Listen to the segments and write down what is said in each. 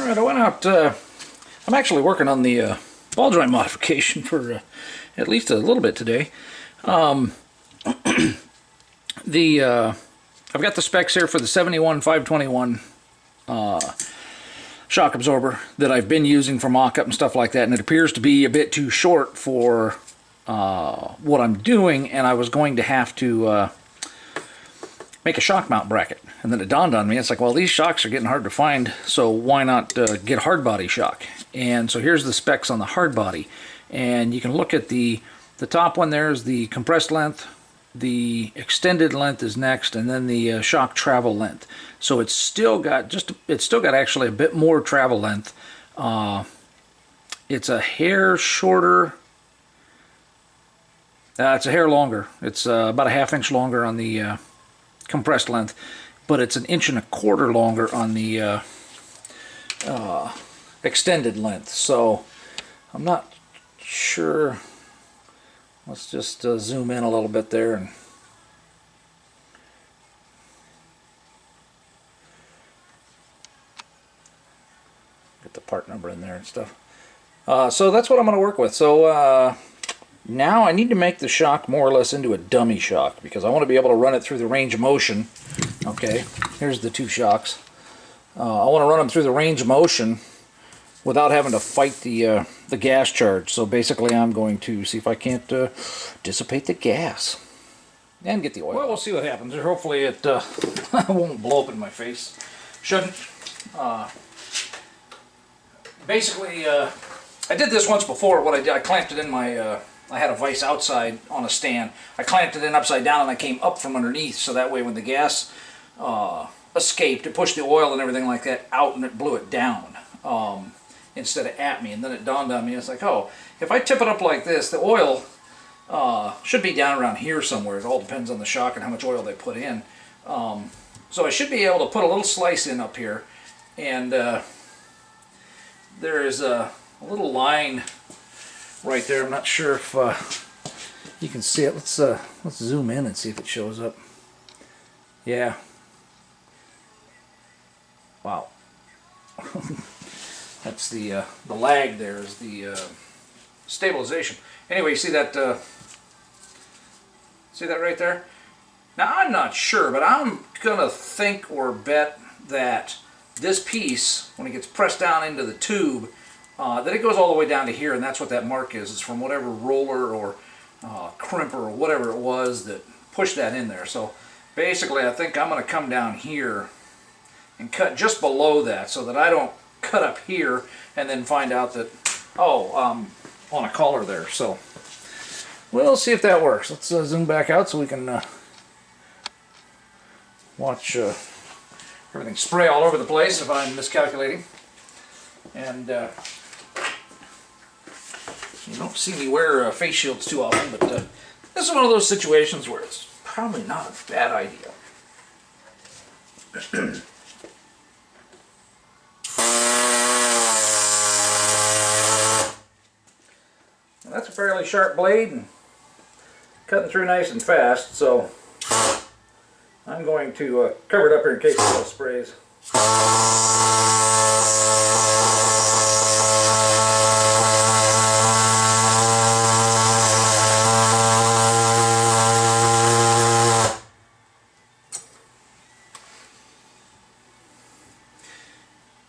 Alright, I went out, I'm actually working on the ball joint modification for at least a little bit today. I've got the specs here for the 71-521 shock absorber that I've been using for mock-up and stuff like that, and it appears to be a bit too short for what I'm doing, and I was going to have to make a shock mount bracket. And then it dawned on me, it's like, well, these shocks are getting hard to find, so why not get Hardbody shock? And so here's the specs on the Hardbody. And you can look at the top one there is the compressed length, the extended length is next, and then the shock travel length. So it's still got actually a bit more travel length. It's a hair shorter. It's a hair longer. It's about a ½ inch longer on the compressed length, but it's 1.25 inches longer on the extended length. So I'm not sure. Let's just zoom in a little bit there and get the part number in there and stuff. So that's what I'm going to work with. So now I need to make the shock more or less into a dummy shock because I want to be able to run it through the range of motion. Okay, here's the two shocks. I want to run them through the range of motion without having to fight the gas charge. So basically I'm going to see if I can't dissipate the gas and get the oil. Well, we'll see what happens. Hopefully it won't blow up in my face. Shouldn't. Basically, I did this once before. What I did, I clamped it in my... I had a vise outside on a stand. I clamped it in upside down and I came up from underneath, so that way when the gas escaped, it pushed the oil and everything like that out and it blew it down instead of at me. And then it dawned on me, it's like, oh, if I tip it up like this, the oil should be down around here somewhere. It all depends on the shock and how much oil they put in. So I should be able to put a little slice in up here, and there is a little line right there. I'm not sure if you can see it. Let's zoom in and see if it shows up. Yeah. Wow. That's the lag. There is the stabilization. Anyway, you see that? See that right there? Now I'm not sure, but I'm gonna think or bet that this piece, when it gets pressed down into the tube, that it goes all the way down to here, and that's what that mark is. It's from whatever roller or crimper or whatever it was that pushed that in there. So basically I think I'm going to come down here and cut just below that so that I don't cut up here and then find out that, oh, on a collar there. So we'll see if that works. Let's zoom back out so we can watch everything spray all over the place if I'm miscalculating. And you don't see me wear face shields too often, but this is one of those situations where it's probably not a bad idea. Well, that's a fairly sharp blade and cutting through nice and fast, so I'm going to cover it up here in case it sprays.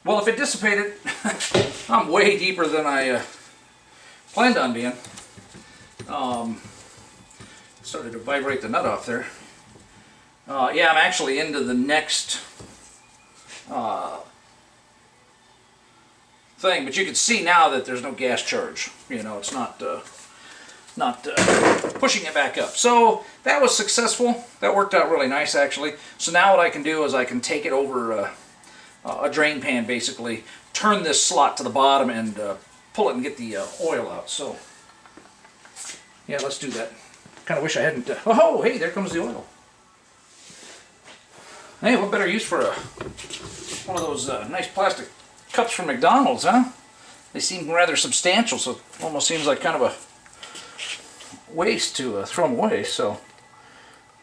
Well, if it dissipated, I'm way deeper than I planned on being. Started to vibrate the nut off there. Yeah, I'm actually into the next thing, but you can see now that there's no gas charge. You know, it's not pushing it back up. So that was successful. That worked out really nice, actually. So now what I can do is I can take it over a drain pan, basically, turn this slot to the bottom and pull it and get the oil out. So yeah, let's do that. Kind of wish I hadn't. Oh, hey, there comes the oil. Hey, what better use for one of those nice plastic cups from McDonald's, huh? They seem rather substantial, so it almost seems like kind of a waste to throw them away. So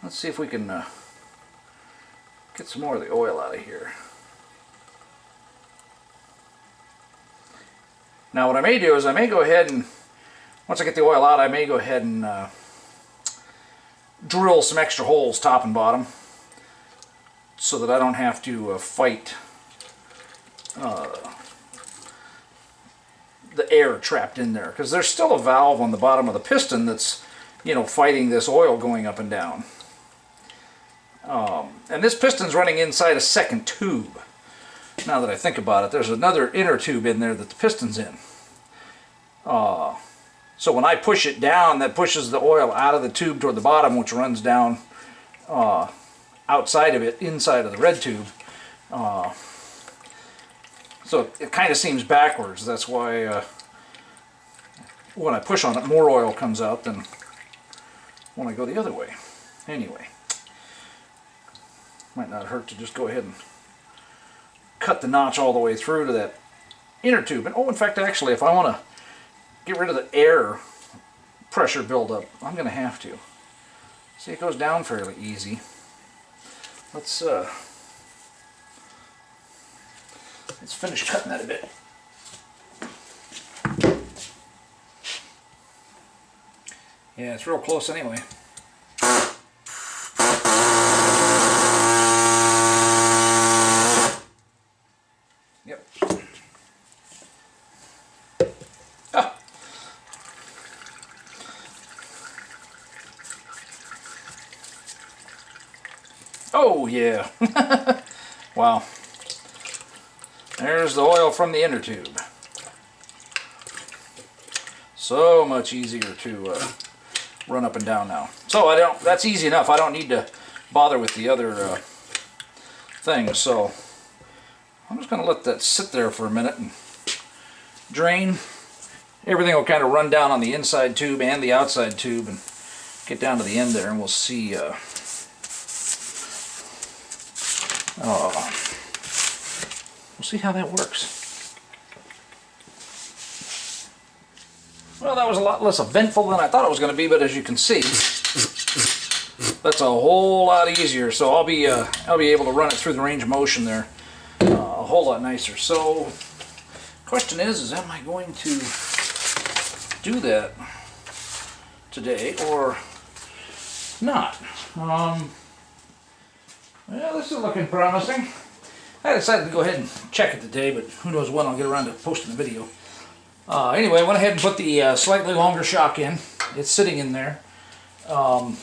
let's see if we can get some more of the oil out of here. Now what I may do is I may go ahead and, once I get the oil out, I may go ahead and drill some extra holes top and bottom so that I don't have to fight the air trapped in there, because there's still a valve on the bottom of the piston that's, you know, fighting this oil going up and down. And this piston's running inside a second tube. Now that I think about it, there's another inner tube in there that the piston's in. So when I push it down, that pushes the oil out of the tube toward the bottom, which runs down outside of it, inside of the red tube. So it kind of seems backwards. That's why when I push on it, more oil comes out than when I go the other way. Anyway, might not hurt to just go ahead and cut the notch all the way through to that inner tube. And oh, in fact, actually, if I want to get rid of the air pressure buildup, I'm going to have to. See, it goes down fairly easy. Let's finish cutting that a bit. Yeah, it's real close anyway. Yep. Ah. Oh yeah. Wow. There's the oil from the inner tube. So much easier to run up and down now. So that's easy enough. I don't need to bother with the other things. So I'm just going to let that sit there for a minute and drain. Everything will kind of run down on the inside tube and the outside tube and get down to the end there, and we'll see. We'll see how that works. Well, that was a lot less eventful than I thought it was going to be, but as you can see, that's a whole lot easier. So I'll be able to run it through the range of motion there a whole lot nicer. So, question is am I going to do that today or not? Well, this is looking promising. I decided to go ahead and check it today, but who knows when I'll get around to posting the video. Anyway, I went ahead and put the slightly longer shock in. It's sitting in there. And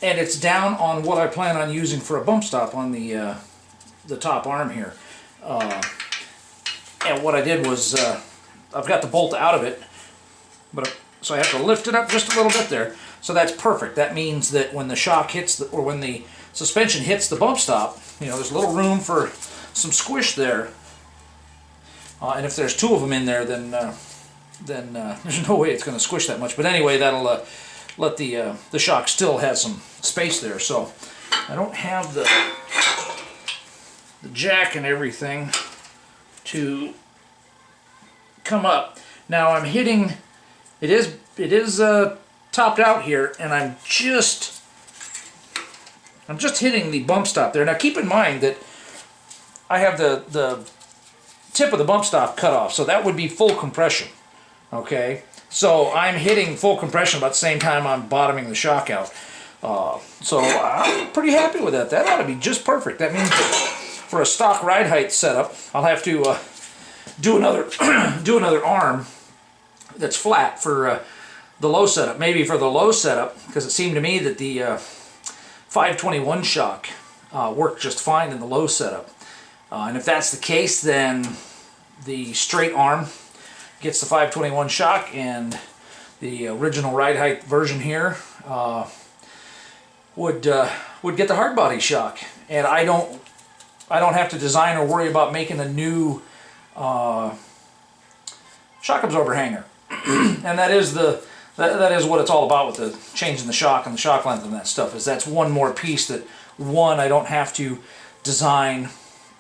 it's down on what I plan on using for a bump stop on the top arm here. And what I did was, I've got the bolt out of it, so I have to lift it up just a little bit there. So that's perfect. That means that when the shock hits, or when the suspension hits the bump stop, you know, there's a little room for some squish there. And if there's two of them in there, then there's no way it's going to squish that much. But anyway, that'll let the shock still have some space there. So I don't have the jack and everything to come up. Now I'm hitting. It is topped out here, and I'm just hitting the bump stop there. Now keep in mind that I have the tip of the bump stop cut off, so that would be full compression. Okay, so I'm hitting full compression about the same time I'm bottoming the shock out. So I'm pretty happy with that. That ought to be just perfect. That means for a stock ride height setup, I'll have to do another arm that's flat for the low setup. Maybe for the low setup, because it seemed to me that the 521 shock worked just fine in the low setup. And if that's the case, then the straight arm gets the 521 shock, and the original ride height version here would get the hardbody shock. And I don't have to design or worry about making a new shock absorber hanger. And that is what it's all about with the changing the shock and the shock length and that stuff. Is that's one more piece that I don't have to design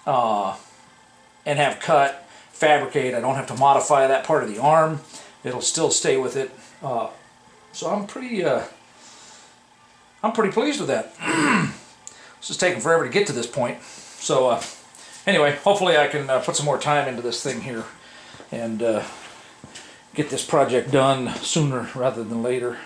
and have cut, fabricate. I don't have to modify that part of the arm. It'll still stay with it. So I'm pretty pleased with that. It's just taken forever to get to this point. So anyway, hopefully I can put some more time into this thing here and get this project done sooner rather than later.